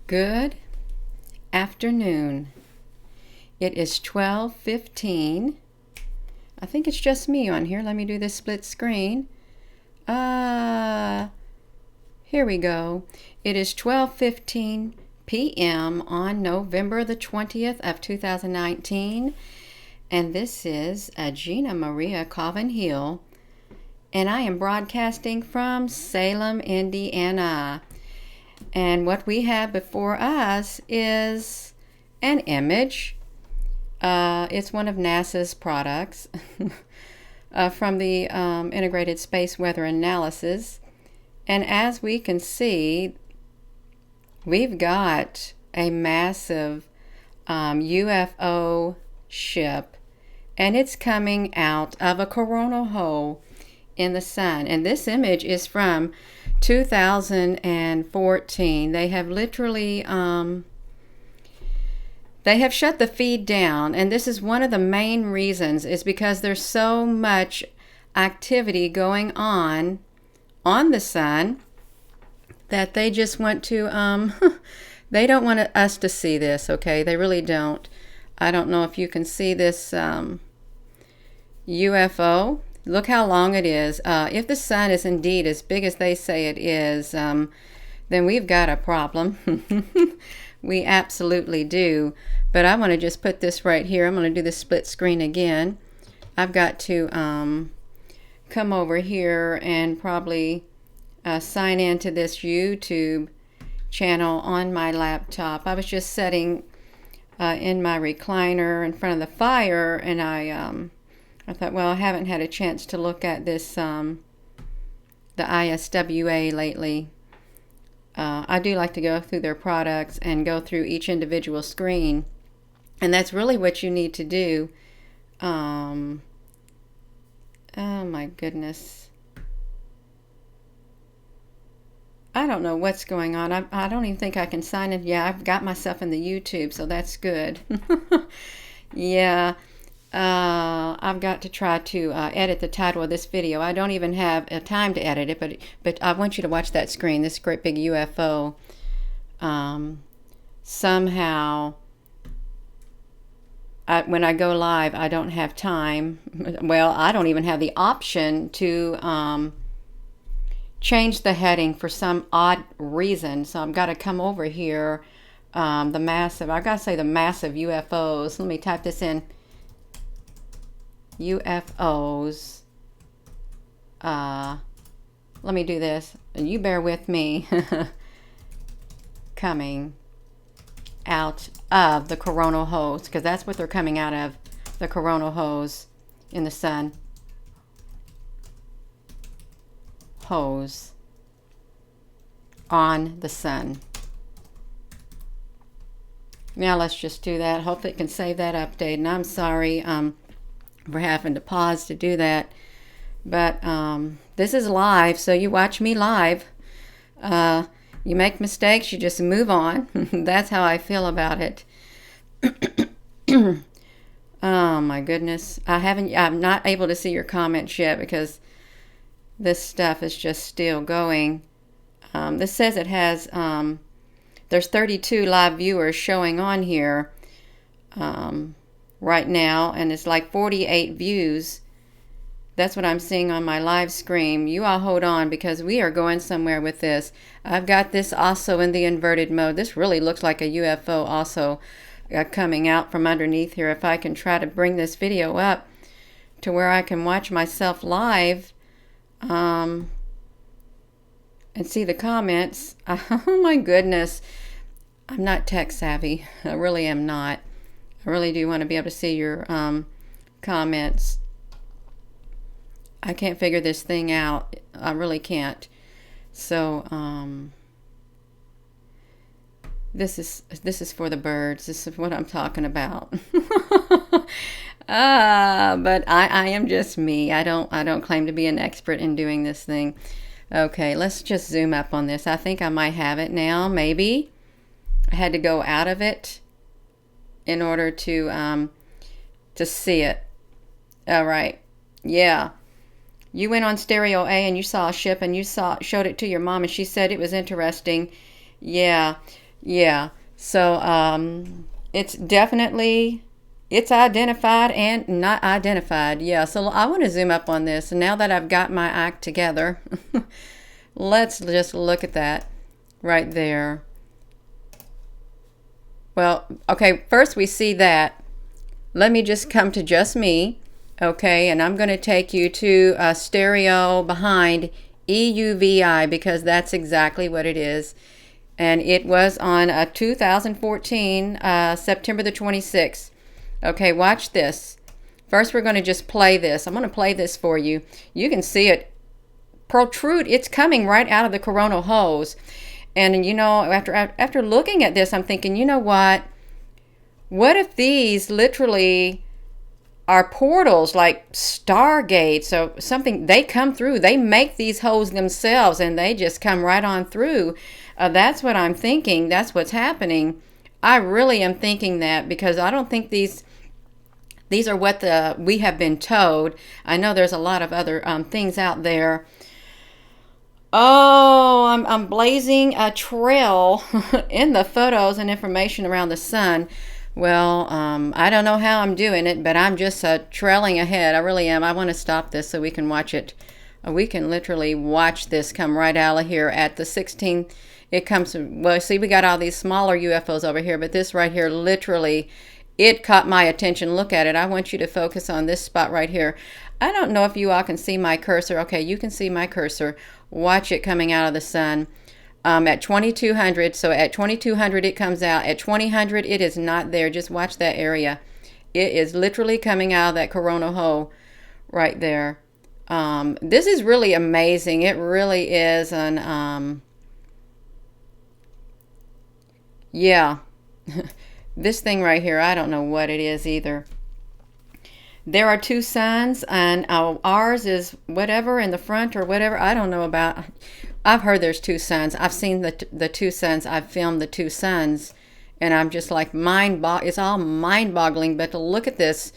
Good afternoon. It is 12:15. I think it's just me on here. Let me do this split screen. Here we go. It is 12:15 p.m. on November the 20th of 2019. And this is Gina Maria Colvin Hill. And I am broadcasting from Salem, Indiana. And what we have before us is an image. It's one of NASA's products from the Integrated Space Weather Analysis. And as we can see, we've got a massive UFO ship, and it's coming out of a coronal hole in the sun. And this image is from 2014. They have literally they have shut the feed down, and this is one of the main reasons, is because there's so much activity going on the sun that they just want to they don't want us to see this. Okay, they really don't. I don't know if you can see this UFO. Look how long it is. If the sun is indeed as big as they say it is, then we've got a problem. We absolutely do. But I want to just put this right here. I'm going to do the split screen again. I've got to come over here and probably sign into this YouTube channel on my laptop. I was just sitting in my recliner in front of the fire, and I thought, well, I haven't had a chance to look at this, the ISWA lately. I do like to go through their products and go through each individual screen. And that's really what you need to do. Oh my goodness. I don't know what's going on. I don't even think I can sign in. Yeah, I've got myself in the YouTube, so that's good. Yeah. I've got to try to edit the title of this video. I don't even have time to edit it, but I want you to watch that screen, this great big UFO. Somehow, when I go live, I don't have time. Well, I don't even have the option to change the heading for some odd reason. So I've got to come over here. I've got to say the massive UFOs. Let me type this in. UFOs. Let me do this, and you bear with me. Coming out of the coronal holes, because that's what they're coming out of, the coronal holes in the sun. Hose on the sun. Now let's just do that. Hopefully it can save that update. And I'm sorry for having to pause to do that, but this is live, so you watch me live. You make mistakes, you just move on. That's how I feel about it. Oh my goodness, I'm not able to see your comments yet because this stuff is just still going. This says it has there's 32 live viewers showing on here right now, and it's like 48 views. That's what I'm seeing on my live stream. You all hold on, because we are going somewhere with this. I've got this also in the inverted mode. This really looks like a UFO also coming out from underneath here. If I can try to bring this video up to where I can watch myself live and see the comments. Oh my goodness. I'm not tech savvy. I really am not. I really do want to be able to see your comments. I can't figure this thing out. I really can't. So this is for the birds. This is what I'm talking about. But I am just me. I don't claim to be an expert in doing this thing. Okay, let's just zoom up on this. I think I might have it now. Maybe I had to go out of it in order to see it. All right. Yeah. You went on Stereo A and you saw a ship and you showed it to your mom and she said it was interesting. Yeah. Yeah. So it's definitely, it's identified and not identified. Yeah. So I want to zoom up on this. And now that I've got my act together, let's just look at that right there. Well, okay, first we see that. Let me just come to just me, okay, and I'm going to take you to a stereo behind EUVI because that's exactly what it is. And it was on 2014, September the 26th. Okay, watch this. First, we're going to just play this. I'm going to play this for you. You can see it protrude. It's coming right out of the coronal holes. And, you know, after looking at this, I'm thinking, you know what? What if these literally are portals like stargates or something? They come through. They make these holes themselves and they just come right on through. That's what I'm thinking. That's what's happening. I really am thinking that because I don't think these are what we have been told. I know there's a lot of other things out there. Oh, I'm blazing a trail in the photos and information around the sun. Well, I don't know how I'm doing it, but I'm just trailing ahead. I really am. I want to stop this so we can watch it. We can literally watch this come right out of here at the 16th. It comes, well, see, we got all these smaller UFOs over here, but this right here, literally, it caught my attention. Look at it. I want you to focus on this spot right here. I don't know if you all can see my cursor. Okay, you can see my cursor. Watch it coming out of the sun. At 2200, so at 2200 it comes out. At 2000 it is not there. Just watch that area. It is literally coming out of that coronal hole right there. This is really amazing. It really is an yeah. This thing right here, I don't know what it is either. There are two suns, and ours is whatever in the front or whatever. I don't know about. I've heard there's two suns. I've seen the two suns. I've filmed the two suns, and I'm just like it's all mind-boggling. But to look at this,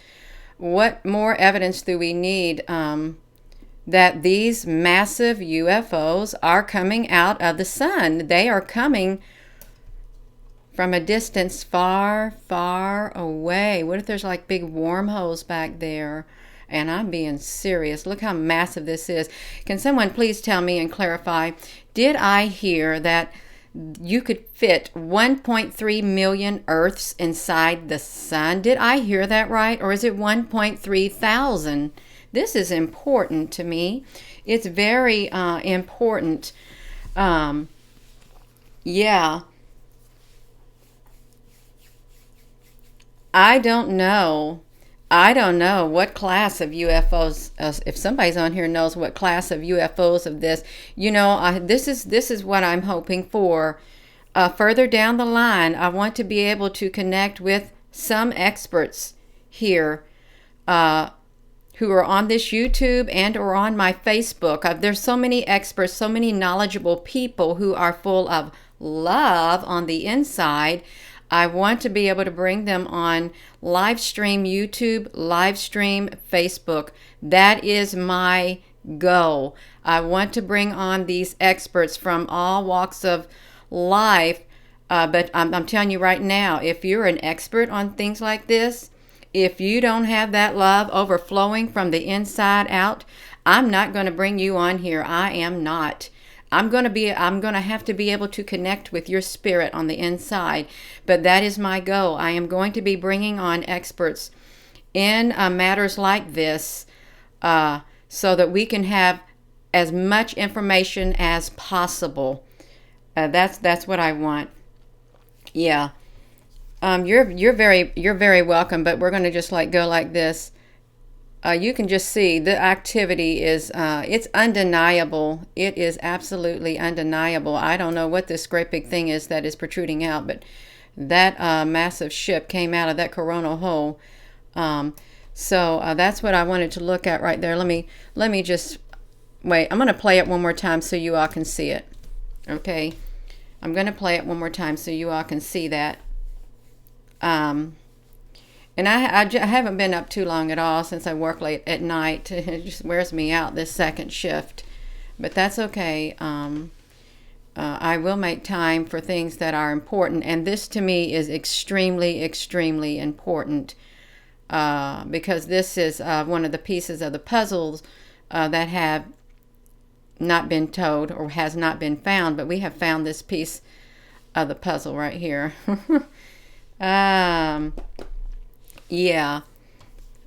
what more evidence do we need that these massive UFOs are coming out of the sun? They are coming from a distance far, far away. What if there's like big wormholes back there? And I'm being serious. Look how massive this is. Can someone please tell me and clarify, did I hear that you could fit 1.3 million Earths inside the sun? Did I hear that right? Or is it 1.3 thousand? This is important to me. It's very important. Yeah. I don't know. I don't know what class of UFOs. If somebody's on here knows what class of UFOs of this, you know, this is what I'm hoping for. Further down the line, I want to be able to connect with some experts here who are on this YouTube and or on my Facebook. There's so many experts, so many knowledgeable people who are full of love on the inside. I want to be able to bring them on live stream YouTube, live stream Facebook. That is my goal. I want to bring on these experts from all walks of life. But I'm telling you right now, if you're an expert on things like this, if you don't have that love overflowing from the inside out, I'm not going to bring you on here. I am not. I'm going to have to be able to connect with your spirit on the inside. But that is my goal. I am going to be bringing on experts in matters like this so that we can have as much information as possible. That's what I want. Yeah. You're very welcome, but we're going to just go like this. You can just see the activity is, it's undeniable. It is absolutely undeniable. I don't know what this great big thing is that is protruding out, but that massive ship came out of that coronal hole. So that's what I wanted to look at right there. Let me just, wait, I'm going to play it one more time so you all can see it. Okay. I'm going to play it one more time so you all can see that. And I haven't been up too long at all since I work late at night. It just wears me out, this second shift. But that's okay. I will make time for things that are important, and this to me is extremely, extremely important, because this is one of the pieces of the puzzles that have not been told or has not been found, but we have found this piece of the puzzle right here. Yeah,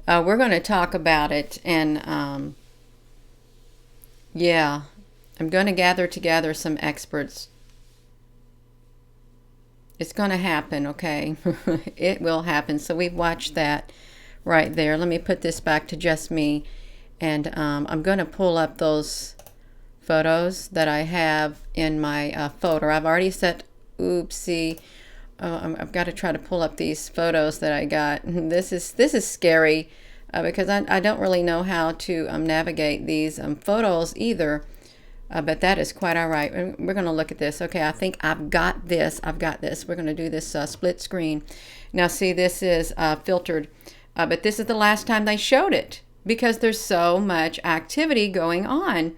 we're going to talk about it, and yeah, I'm going to gather together some experts. It's going to happen, okay? It will happen. So we've watched that right there. Let me put this back to just me, and I'm going to pull up those photos that I have in my folder. I've already set, oopsie, I've got to try to pull up these photos that I got. This is scary because I don't really know how to navigate these photos either. But that is quite all right. We're going to look at this. Okay, I think I've got this. We're going to do this split screen. Now, see, this is filtered, but this is the last time they showed it because there's so much activity going on.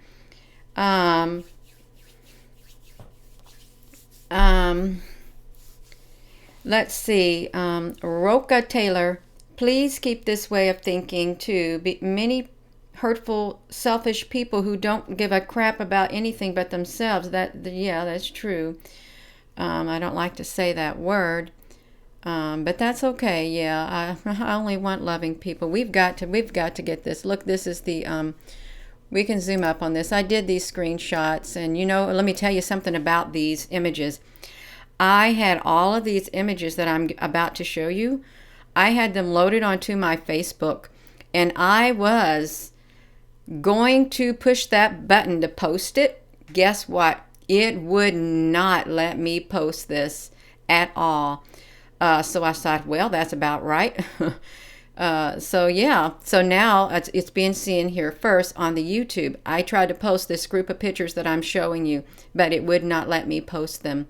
Let's see. Roca Taylor, please keep this way of thinking too. Many hurtful, selfish people who don't give a crap about anything but themselves. Yeah, that's true. I don't like to say that word, but that's okay. Yeah, I only want loving people. We've got to get this. Look, this is the. We can zoom up on this. I did these screenshots, and let me tell you something about these images. I had all of these images that I'm about to show you. I had them loaded onto my Facebook, and I was going to push that button to post it. Guess what? It would not let me post this at all. So I thought, well, that's about right. So yeah, so now it's being seen here first on the YouTube. I tried to post this group of pictures that I'm showing you, but it would not let me post them.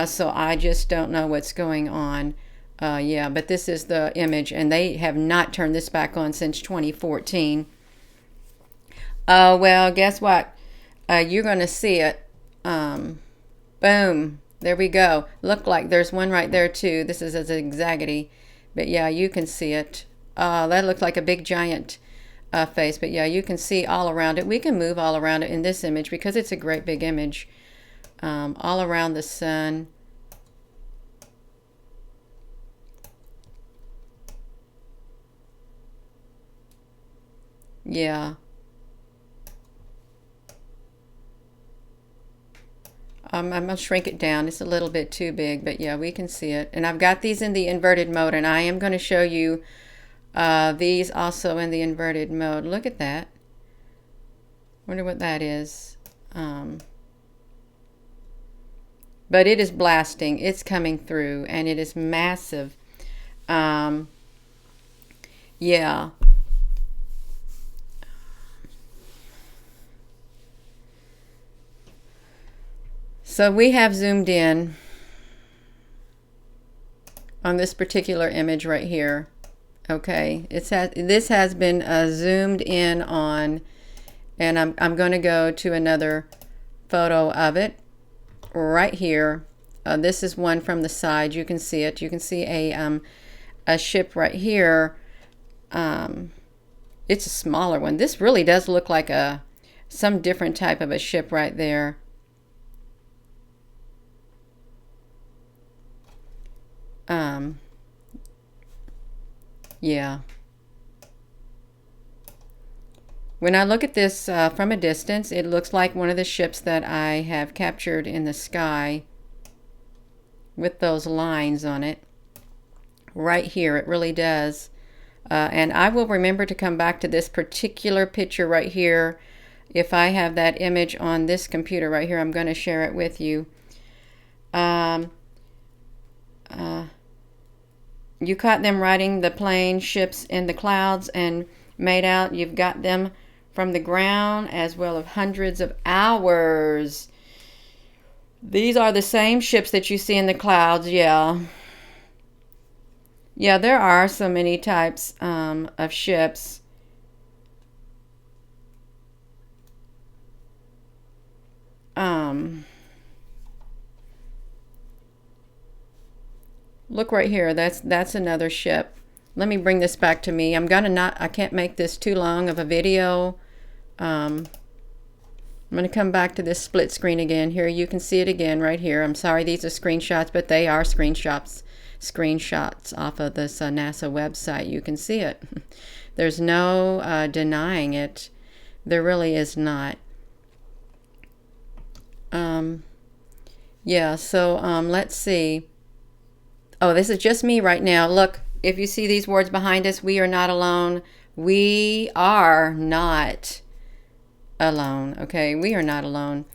So I just don't know what's going on. Yeah, but this is the image, and they have not turned this back on since 2014. Well, guess what? You're going to see it. Boom. There we go. Look like there's one right there, too. This is a zigzaggedy. But, yeah, you can see it. That looks like a big, giant face. But, yeah, you can see all around it. We can move all around it in this image because it's a great big image. All around the sun. Yeah. I'm going to shrink it down. It's a little bit too big, but yeah, we can see it. And I've got these in the inverted mode, and I am going to show you these also in the inverted mode. Look at that. Wonder what that is. But it is blasting. It's coming through, and it is massive. Yeah. So we have zoomed in on this particular image right here. Okay, this has been zoomed in on, and I'm going to go to another photo of it right here. This is one from the side. You can see it. You can see a ship right here. It's a smaller one. This really does look like some different type of a ship right there. Yeah. When I look at this from a distance, it looks like one of the ships that I have captured in the sky with those lines on it. Right here, it really does. And I will remember to come back to this particular picture right here. If I have that image on this computer right here, I'm going to share it with you. You caught them riding the plane, ships in the clouds, and made out you've got them from the ground as well as hundreds of hours. These are the same ships that you see in the clouds, yeah. Yeah, there are so many types of ships. Look right here. That's another ship. Let me bring this back to me. I can't make this too long of a video. I'm going to come back to this split screen again. Here you can see it again right here. I'm sorry these are screenshots, but they are screenshots off of this NASA website. You can see it. There's no denying it. There really is not. Yeah, so let's see. Oh, this is just me right now. Look, if you see these words behind us, we are not alone. We are not alone, okay? We are not alone.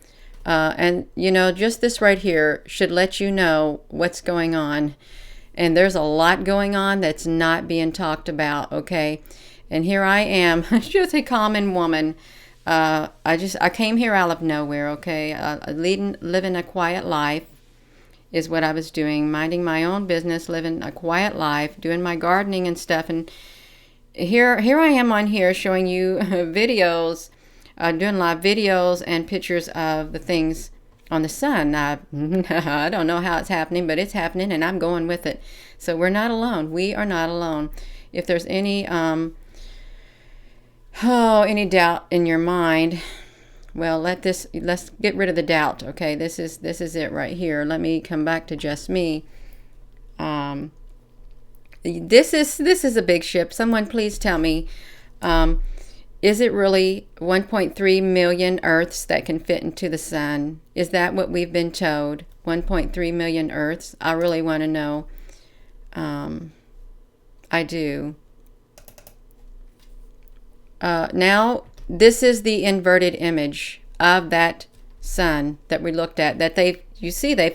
And, you know, just this right here should let you know what's going on. And there's a lot going on that's not being talked about, okay? And here I am, just a common woman. I came here out of nowhere, okay? Living a quiet life is what I was doing, minding my own business, living a quiet life, doing my gardening and stuff. And here I am on here showing you videos, doing live videos and pictures of the things on the sun. I don't know how it's happening, but it's happening, and I'm going with it. So we're not alone. We are not alone. If there's any doubt in your mind, well, let's get rid of the doubt. Okay, this is it right here. Let me come back to just me. This is a big ship. Someone please tell me, is it really 1.3 million Earths that can fit into the sun? Is that what we've been told? 1.3 million Earths? I really want to know. I do. Now, this is the inverted image of that sun that we looked at. That they've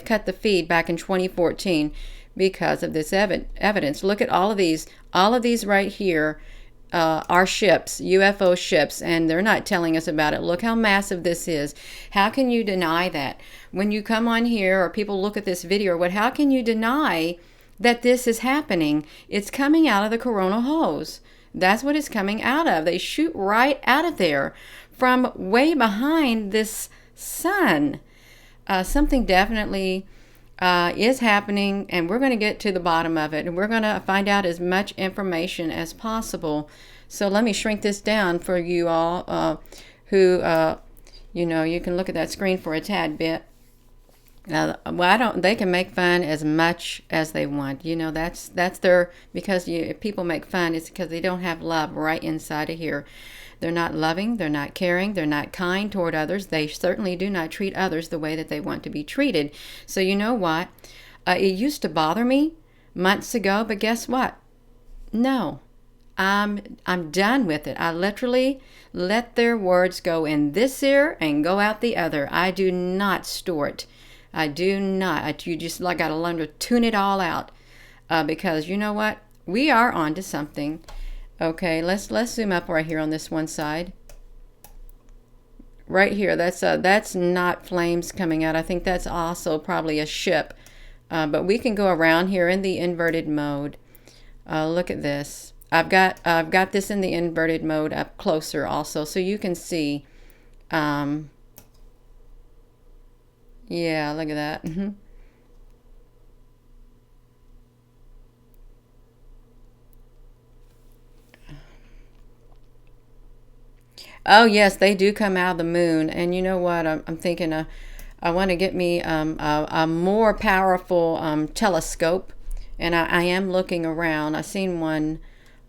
cut the feed back in 2014 because of this evidence. Look at all of these. All of these right here are ships, UFO ships, and they're not telling us about it. Look how massive this is. How can you deny that? When you come on here or people look at this video or what, how can you deny that this is happening? It's coming out of the coronal hose. That's what it's coming out of. They shoot right out of there from way behind this sun. Something definitely is happening, and we're going to get to the bottom of it, and we're going to find out as much information as possible. So let me shrink this down for you all who, you know, you can look at that screen for a tad bit. They can make fun as much as they want. You know, that's their, because if people make fun, it's because they don't have love right inside of here. They're not loving, they're not caring, they're not kind toward others. They certainly do not treat others the way that they want to be treated. So you know what? It used to bother me months ago, but guess what? No. I'm done with it. I literally let their words go in this ear and go out the other. I do not store it. I do not. You just got to learn to tune it all out, because you know what? We are onto something. Okay, let's zoom up right here on this one side. Right here, that's not flames coming out. I think that's also probably a ship, but we can go around here in the inverted mode. Look at this. I've got this in the inverted mode up closer also, so you can see. Yeah, look at that. Oh yes, they do come out of the moon. And you know what? I'm thinking I want to get me a more powerful telescope. And I am looking around. I seen one,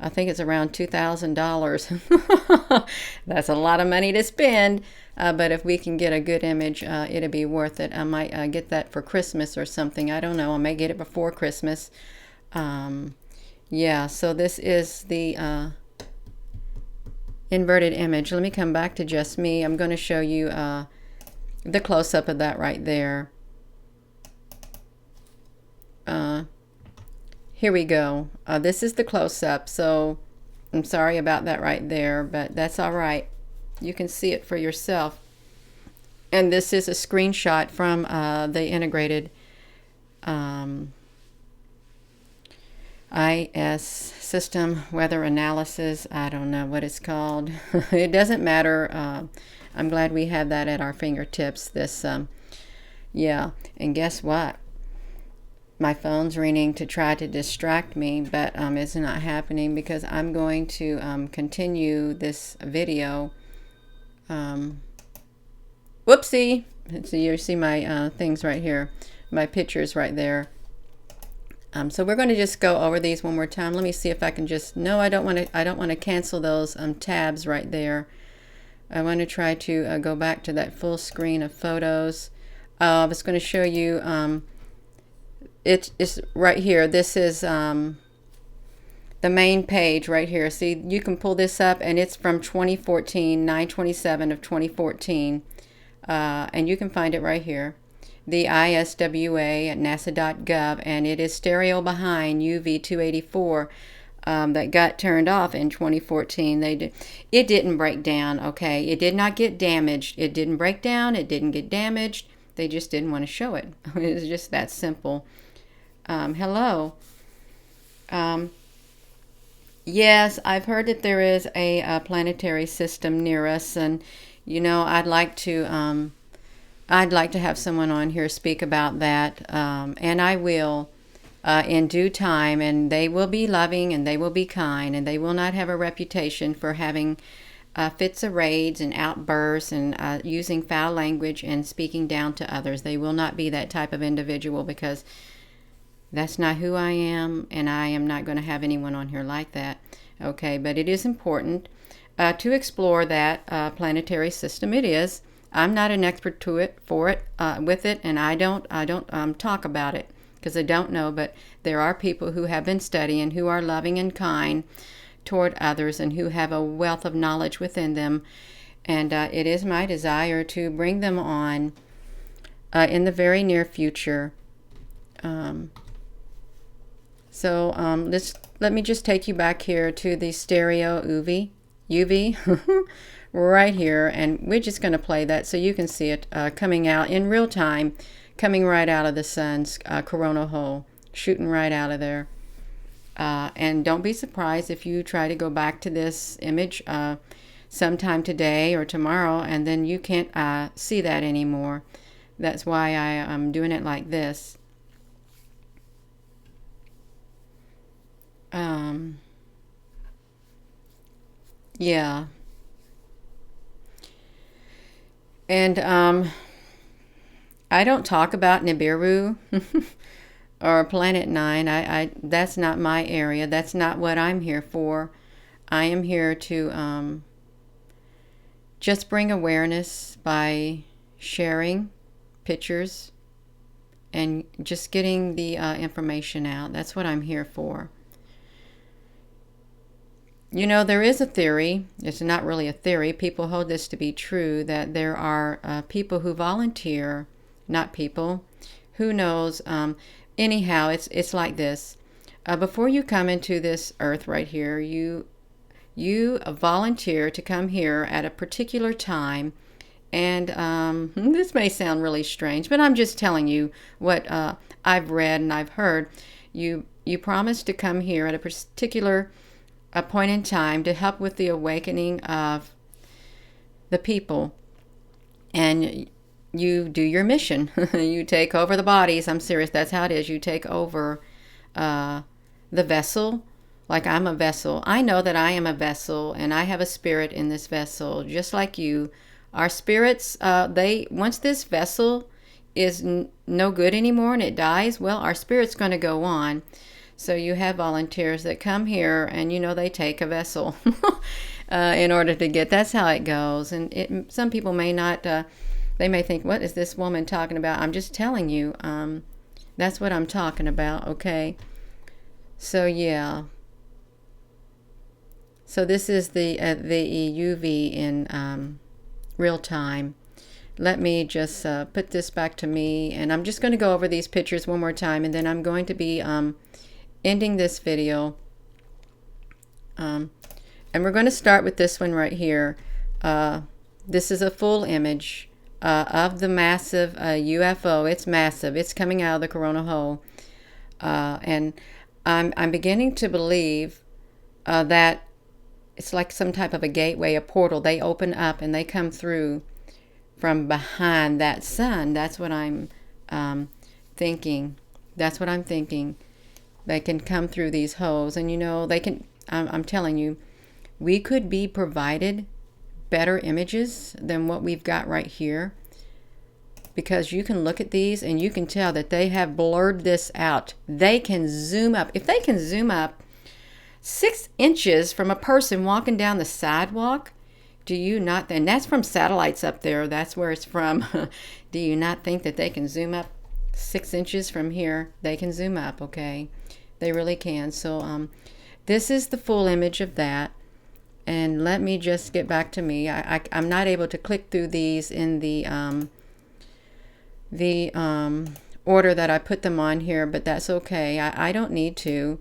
I think it's around $2,000. That's a lot of money to spend. But if we can get a good image, it'll be worth it. I might get that for Christmas or something. I don't know. I may get it before Christmas. Yeah, so this is the inverted image. Let me come back to just me. I'm going to show you the close-up of that right there. Here we go. This is the close-up. So I'm sorry about that right there, but that's all right. You can see it for yourself. And this is a screenshot from the integrated IS system weather analysis. I don't know what it's called. It doesn't matter. I'm glad we have that at our fingertips. This, yeah. And guess what? my phone's ringing to try to distract me, but it's not happening because I'm going to continue this video. Whoopsie! So you see my things right here, my pictures right there. So we're going to just go over these one more time. Let me see if I can just, no, I don't want to cancel those tabs right there. I want to try to go back to that full screen of photos. I was going to show you, it's right here. This is the main page right here. See, you can pull this up, and it's from 2014, 9/27 of 2014. And you can find it right here. The ISWA at nasa.gov, and it is stereo behind UV284 that got turned off in 2014. It didn't break down, okay? It did not get damaged. It didn't break down. It didn't get damaged. They just didn't want to show it. It's just that simple. Hello. Yes, I've heard that there is a planetary system near us, and you know, I'd like to have someone on here speak about that, and I will in due time, and they will be loving, and they will be kind, and they will not have a reputation for having fits of rage and outbursts and using foul language and speaking down to others. They will not be that type of individual, because that's not who I am, and I am not going to have anyone on here like that. Okay, but it is important to explore that planetary system. It is. I'm not an expert with it, and I don't talk about it because I don't know. But there are people who have been studying, who are loving and kind toward others, and who have a wealth of knowledge within them. And it is my desire to bring them on in the very near future. Let me just take you back here to the stereo UV right here, and we're just going to play that so you can see it coming out in real time, coming right out of the sun's coronal hole, shooting right out of there. And don't be surprised if you try to go back to this image sometime today or tomorrow, and then you can't see that anymore. That's why I am doing it like this. Yeah. And I don't talk about Nibiru or Planet 9. That's not my area. That's not what I'm here for. I am here to just bring awareness by sharing pictures and just getting the information out. That's what I'm here for. You know, there is a theory, it's not really a theory, people hold this to be true, that there are people who volunteer, not people, who knows, anyhow, it's like this. Before you come into this earth right here, you volunteer to come here at a particular time, and this may sound really strange, but I'm just telling you what I've read and I've heard. You promise to come here at a particular point in time to help with the awakening of the people, and you do your mission. You take over the bodies. I'm serious, that's how it is. You take over the vessel. Like I'm a vessel. I know that I am a vessel, and I have a spirit in this vessel, just like you. Our spirits, once this vessel is no good anymore and it dies, well, our spirit's going to go on. So you have volunteers that come here, and you know, they take a vessel in order to get. That's how it goes. And some people may not. They may think, "What is this woman talking about?" I'm just telling you. That's what I'm talking about. Okay. So yeah. So this is the UV in real time. Let me just put this back to me, and I'm just going to go over these pictures one more time, and then I'm going to be ending this video. And we're going to start with this one right here. This is a full image of the massive UFO. It's massive. It's coming out of the coronal hole. And I'm beginning to believe that it's like some type of a gateway, a portal. They open up and they come through from behind that sun. That's what I'm thinking. That's what I'm thinking. They can come through these holes, and you know, they can, I'm telling you, we could be provided better images than what we've got right here, because you can look at these and you can tell that they have blurred this out. They can zoom up. If they can zoom up 6 inches from a person walking down the sidewalk, do you not, and that's from satellites up there, that's where it's from. Do you not think that they can zoom up 6 inches from here? They can zoom up, okay? They really can. So this is the full image of that. And let me just get back to me. I'm not able to click through these in the order that I put them on here, but that's okay. I don't need to.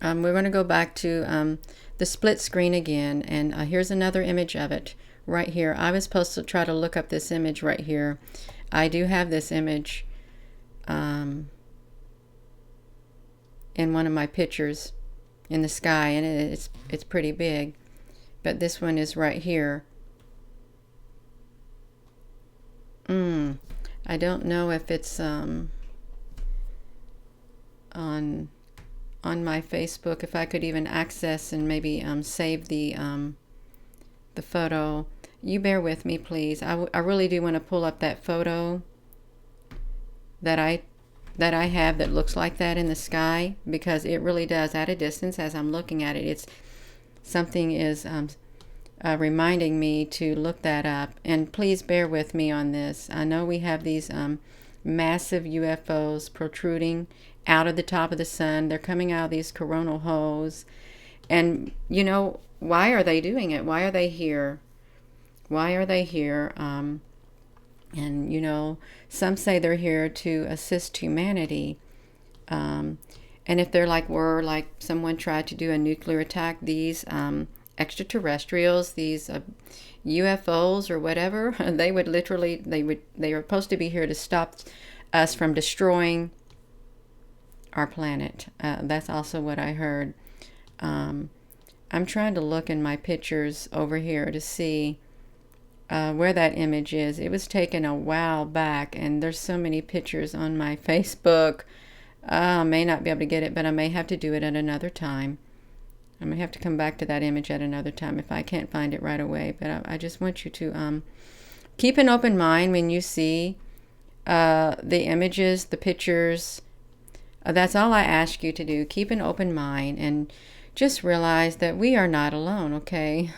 We're going to go back to the split screen again, and here's another image of it right here. I was supposed to try to look up this image right here. I do have this image in one of my pictures in the sky, and it's pretty big, but this one is right here. I don't know if it's on my Facebook, if I could even access and maybe save the photo. You bear with me, please. I really do want to pull up that photo that I have that looks like that in the sky, because it really does, at a distance, as I'm looking at it, it's something is reminding me to look that up. And please bear with me on this. I know we have these massive UFOs protruding out of the top of the sun. They're coming out of these coronal holes. And, you know, why are they doing it? Why are they here? Why are they here? And, you know, some say they're here to assist humanity. And if they're like, someone tried to do a nuclear attack, these extraterrestrials, these UFOs or whatever, they would literally, they are supposed to be here to stop us from destroying our planet. That's also what I heard. I'm trying to look in my pictures over here to see where that image is. It was taken a while back, and there's so many pictures on my Facebook. I may not be able to get it, but I may have to do it at another time. I may have to come back to that image at another time if I can't find it right away. But I just want you to keep an open mind when you see the images, the pictures. That's all I ask you to do. Keep an open mind and just realize that we are not alone, okay?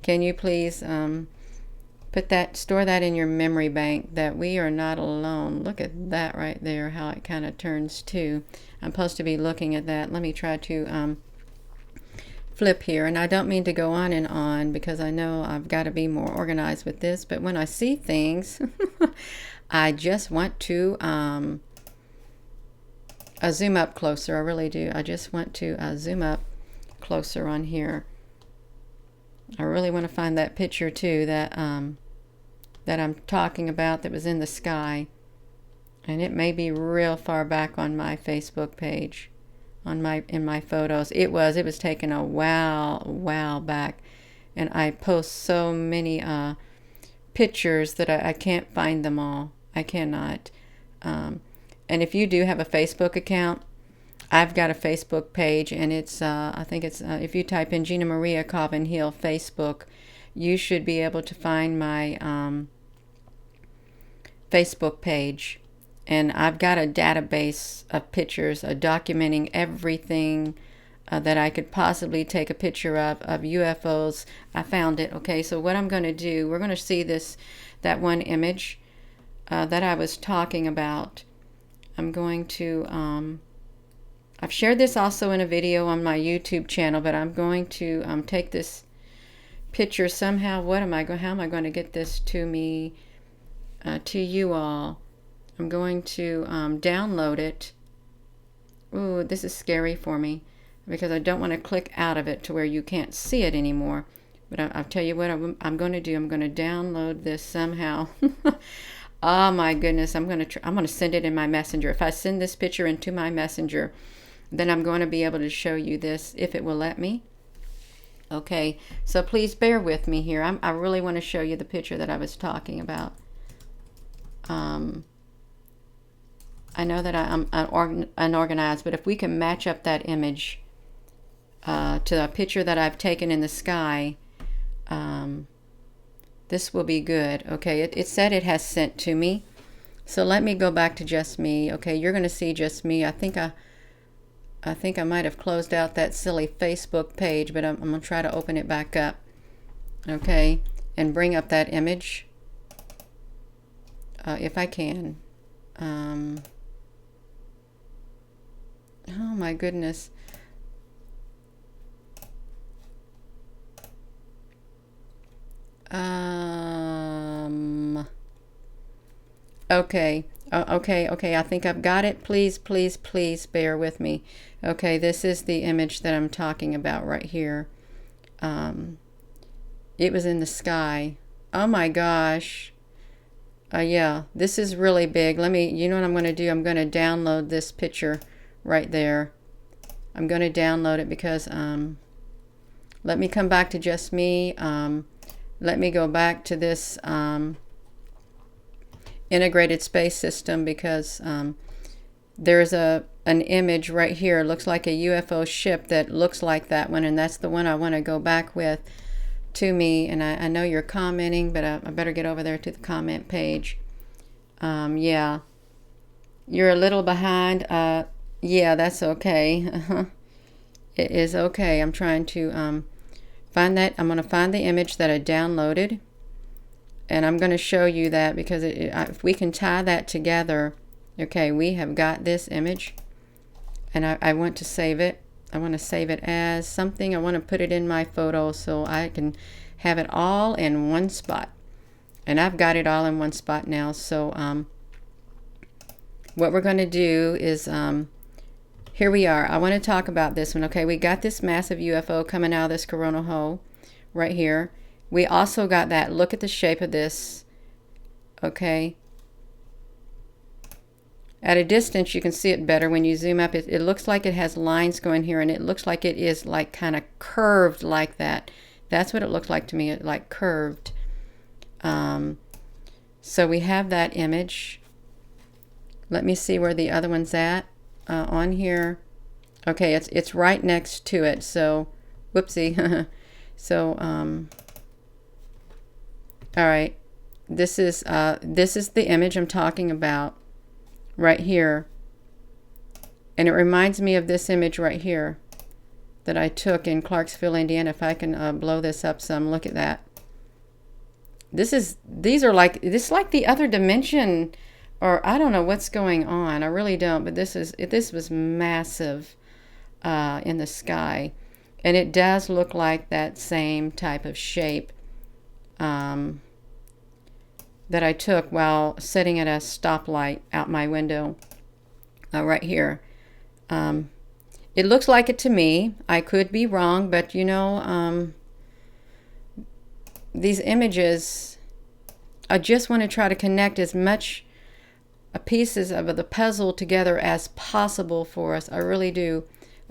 Can you please store that in your memory bank, that we are not alone. Look at that right there, how it kind of turns too. I'm supposed to be looking at that. Let me try to flip here, and I don't mean to go on and on, because I know I've got to be more organized with this, but when I see things I just want to zoom up closer. I really do. I just want to zoom up closer on here. I really want to find that picture too that that I'm talking about, that was in the sky, and it may be real far back on my Facebook page, in my photos. It was taken a while back, and I post so many pictures that I can't find them all. I cannot. And if you do have a Facebook account, I've got a Facebook page, and it's I think it's if you type in Gina Maria Colvin Hill Facebook, you should be able to find my Facebook page. And I've got a database of pictures documenting everything that I could possibly take a picture of UFOs. I found it. Okay, so what I'm going to do, we're going to see that one image that I was talking about. I'm going to, I've shared this also in a video on my YouTube channel, but I'm going to take this picture somehow. How am I going to get this to me, to you all? I'm going to download it. Ooh, this is scary for me, because I don't want to click out of it to where you can't see it anymore. But I'll tell you what I'm going to do. I'm going to download this somehow. Oh my goodness, I'm going to send it in my messenger. If I send this picture into my messenger, then I'm going to be able to show you this, if it will let me. Okay, so please bear with me here. I really want to show you the picture that I was talking about. I I know that I'm unorganized, but if we can match up that image to a picture that I've taken in the sky, this will be good. Okay, it said it has sent to me. So let me go back to just me. Okay, you're going to see just me. I think I might have closed out that silly Facebook page, but I'm going to try to open it back up. Okay, and bring up that image if I can. Oh my goodness. Okay. Okay. I think I've got it. Please, please, please bear with me. Okay, this is the image that I'm talking about right here. It was in the sky. Oh my gosh. Yeah, this is really big. You know what I'm going to do? I'm going to download this picture right there. I'm going to download it because, let me come back to just me. Let me go back to this integrated space system because there's an image right here. It looks like a UFO ship that looks like that one, and that's the one I want to go back with to me. And I know you're commenting, but I better get over there to the comment page. Yeah, you're a little behind. Yeah, that's okay. It is okay. I'm trying to find that. I'm going to find the image that I downloaded, and I'm going to show you that because if we can tie that together, okay, we have got this image, and I want to save it. I want to save it as something. I want to put it in my photo so I can have it all in one spot. And I've got it all in one spot now. So what we're going to do is, here we are. I want to talk about this one. Okay, we got this massive UFO coming out of this coronal hole right here. We also got that. Look at the shape of this. Okay. At a distance, you can see it better. When you zoom up, it looks like it has lines going here, and it looks like it is like kind of curved like that. That's what it looked like to me, like curved. So we have that image. Let me see where the other one's at on here. Okay, it's right next to it. So, whoopsie. So, all right. This is the image I'm talking about right here, and it reminds me of this image right here that I took in Clarksville, Indiana. If I can blow this up some, look at that. This is like the other dimension, or I don't know what's going on. I really don't, but this was massive in the sky, and it does look like that same type of shape that I took while sitting at a stoplight out my window right here. It looks like it to me. I could be wrong, but you know, these images, I just want to try to connect as much pieces of the puzzle together as possible for us. I really do.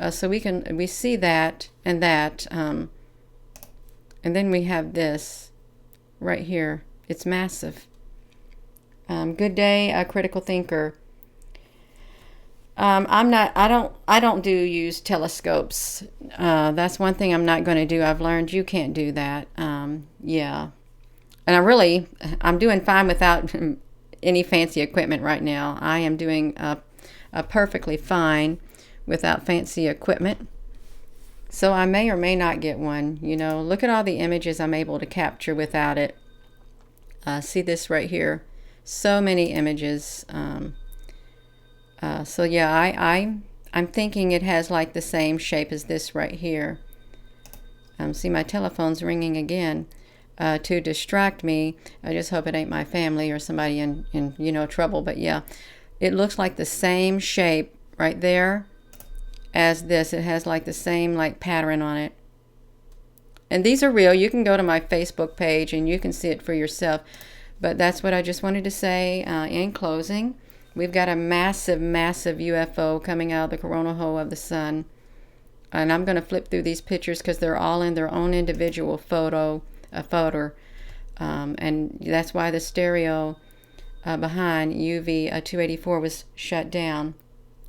So we see that, and then we have this right here. It's massive. Good day, critical thinker. I don't use telescopes. That's one thing I'm not going to do. I've learned you can't do that. Yeah. And I'm doing fine without any fancy equipment right now. I am doing perfectly fine without fancy equipment. So I may or may not get one. You know, look at all the images I'm able to capture without it. See this right here. So many images. So yeah, I'm thinking it has like the same shape as this right here. See, my telephone's ringing again to distract me. I just hope it ain't my family or somebody in you know, trouble. But yeah, it looks like the same shape right there as this. It has like the same like pattern on it. And these are real. You can go to my Facebook page and you can see it for yourself. But that's what I just wanted to say in closing. We've got a massive, massive UFO coming out of the coronal hole of the sun. And I'm going to flip through these pictures because they're all in their own individual photo. And that's why the stereo behind UV 284 was shut down.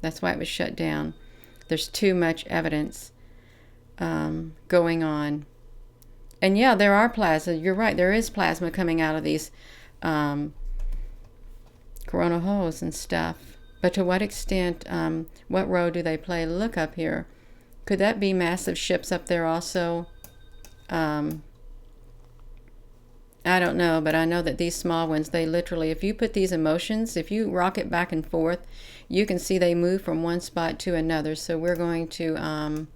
That's why it was shut down. There's too much evidence going on. And yeah, there are plasma. You're right. There is plasma coming out of these coronal holes and stuff. But to what extent, what role do they play? Look up here. Could that be massive ships up there also? I don't know, but I know that these small ones, they literally, if you put these emotions, if you rock it back and forth, you can see they move from one spot to another. So we're going to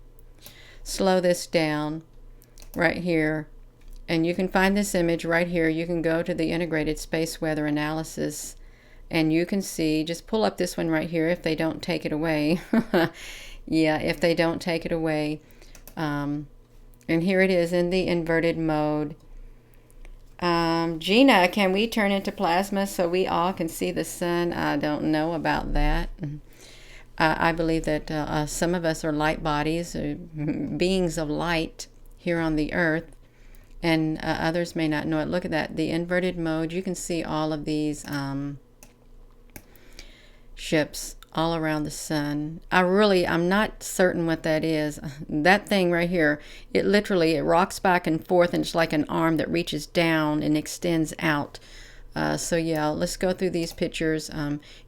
slow this down right here. And you can find this image right here. You can go to the integrated space weather analysis and you can see, just pull up this one right here if they don't take it away. Yeah, if they don't take it away. And here it is in the inverted mode. Gina, can we turn into plasma so we all can see the sun? I don't know about that. I believe that some of us are light bodies, beings of light here on the earth, and others may not know it. Look at that, the inverted mode. You can see all of these ships all around the sun. I'm not certain what that is. That thing right here, it literally, it rocks back and forth, and it's like an arm that reaches down and extends out. So yeah, let's go through these pictures.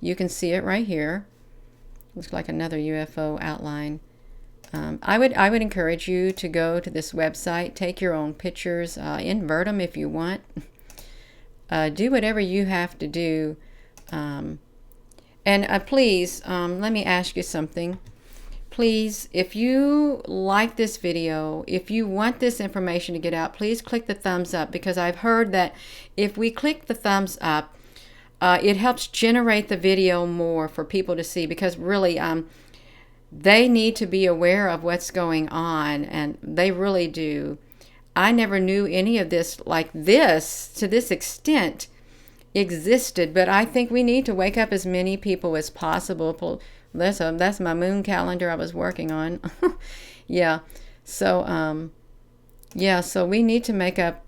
You can see it right here. Looks like another UFO outline. I would encourage you to go to this website, take your own pictures, invert them if you want. Do whatever you have to do. And please, let me ask you something. Please, if you like this video, if you want this information to get out, please click the thumbs up, because I've heard that if we click the thumbs up, it helps generate the video more for people to see, because really they need to be aware of what's going on, and they really do. I never knew any of this like this to this extent existed, but I think we need to wake up as many people as possible. That's my moon calendar I was working on. Yeah, so so we need to make up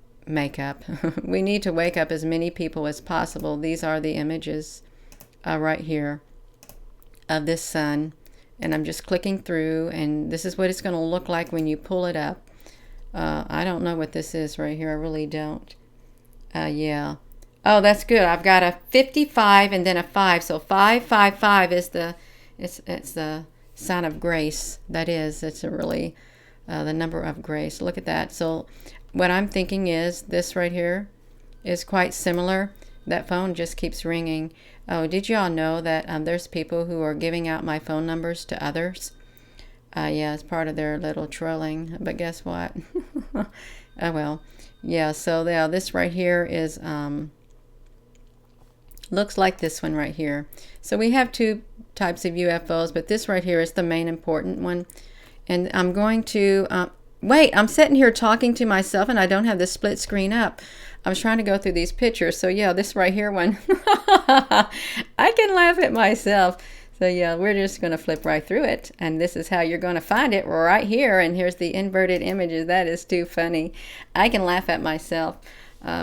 we need to wake up as many people as possible. These are the images right here of this sun, and I'm just clicking through, and this is what it's going to look like when you pull it up. I don't know what this is right here. I really don't. Yeah. Oh, that's good. I've got a 55 and then a 5. So 555 is it's the sign of grace. That is, it's a really the number of grace. Look at that. So what I'm thinking is this right here is quite similar. That phone just keeps ringing. Oh, did you all know that there's people who are giving out my phone numbers to others? Yeah, it's part of their little trolling. But guess what? Oh, well. Yeah, so yeah, this right here is looks like this one right here. So we have two types of UFOs, but this right here is the main important one. And I'm going to wait, I'm sitting here talking to myself and I don't have the split screen up. I was trying to go through these pictures. So yeah, this right here one, I can laugh at myself. So yeah, we're just going to flip right through it. And this is how you're going to find it right here. And here's the inverted images. That is too funny. I can laugh at myself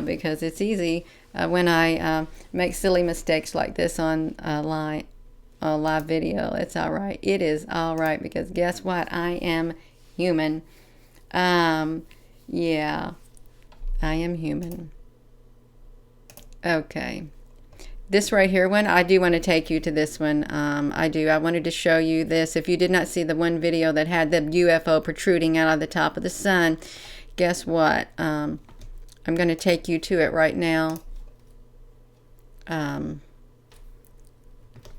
because it's easy when I make silly mistakes like this on live video. It's all right. It is all right, because guess what? I am human. Yeah, I am human. Okay. This right here one, I do want to take you to this one. I wanted to show you this. If you did not see the one video that had the UFO protruding out of the top of the sun, guess what? I'm going to take you to it right now.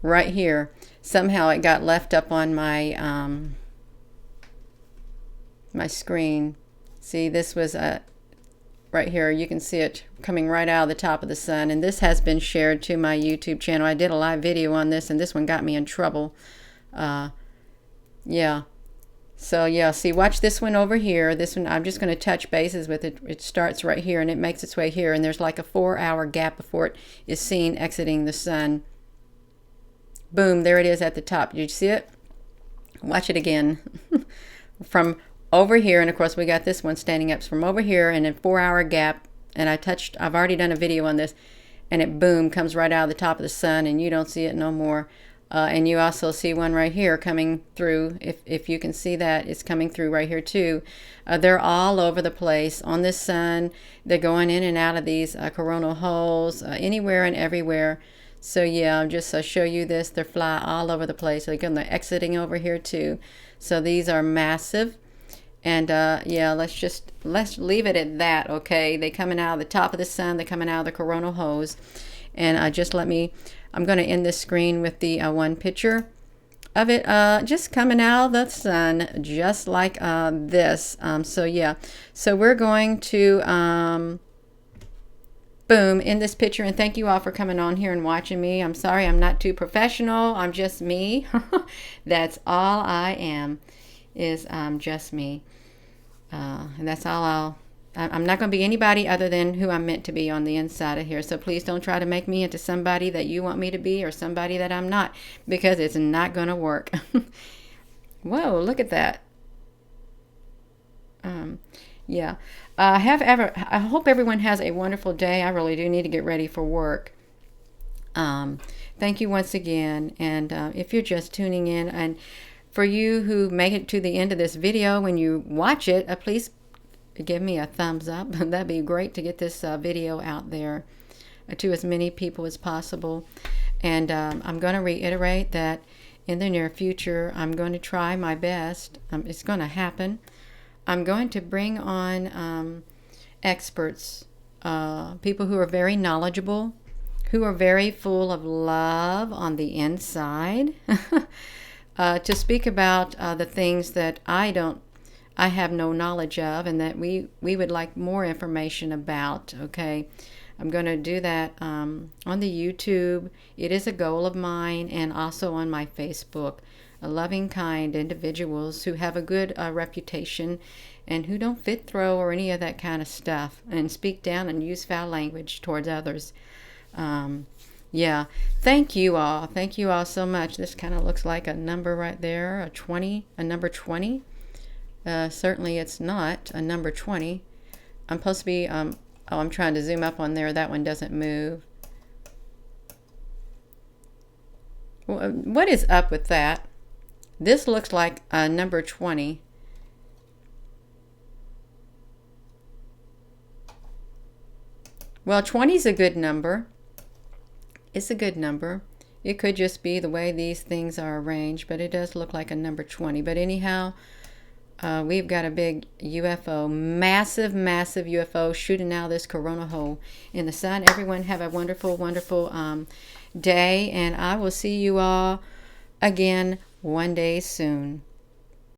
Right here. Somehow it got left up on my my screen. See, this was right here. You can see it coming right out of the top of the sun, and this has been shared to my YouTube channel. I did a live video on this, and this one got me in trouble. Yeah. So yeah, see, watch this one over here. This one, I'm just going to touch bases with it. It starts right here and it makes its way here, and there's like a 4-hour gap before it is seen exiting the sun. Boom, there it is at the top. Did you see it? Watch it again. From over here, and of course we got this one standing up from over here, and a 4-hour gap, and I've already done a video on this. and it boom comes right out of the top of the sun, and you don't see it no more. And you also see one right here coming through. If you can see that, it's coming through right here too. They're all over the place on this sun. They're going in and out of these coronal holes, anywhere and everywhere. So yeah, I'll just show you this. They're fly all over the place. So again, they're exiting over here too. So these are massive. And yeah, let's leave it at that, okay? They coming out of the top of the sun. They're coming out of the coronal holes. And I'm going to end this screen with the one picture of it just coming out of the sun, just like this. So yeah, so we're going to boom, in this picture, and thank you all for coming on here and watching me. I'm sorry I'm not too professional. I'm just me. That's all I am, is just me. And that's all I'm not going to be anybody other than who I'm meant to be on the inside of here. So please don't try to make me into somebody that you want me to be or somebody that I'm not, because it's not going to work. Whoa, look at that. Yeah. I hope everyone has a wonderful day. I really do need to get ready for work. Thank you once again. And if you're just tuning in, and for you who make it to the end of this video, when you watch it, please give me a thumbs up. That'd be great to get this video out there to as many people as possible. And I'm going to reiterate that in the near future, I'm going to try my best. It's going to happen. I'm going to bring on experts, people who are very knowledgeable, who are very full of love on the inside, to speak about the things that I have no knowledge of, and that we would like more information about, okay? I'm going to do that on the YouTube. It is a goal of mine, and also on my Facebook. Loving, kind individuals who have a good reputation and who don't fit, throw, or any of that kind of stuff, and speak down and use foul language towards others. Yeah, thank you all. Thank you all so much. This kind of looks like a number right there, a number 20. Certainly it's not a number 20. I'm supposed to be, I'm trying to zoom up on there. That one doesn't move. What is up with that? This looks like a number 20. Well, 20 is a good number. It's a good number. It could just be the way these things are arranged, but it does look like a number 20. But anyhow, we've got a big UFO, massive UFO shooting out of this corona hole in the sun. Everyone have a wonderful, wonderful day, and I will see you all again one day soon.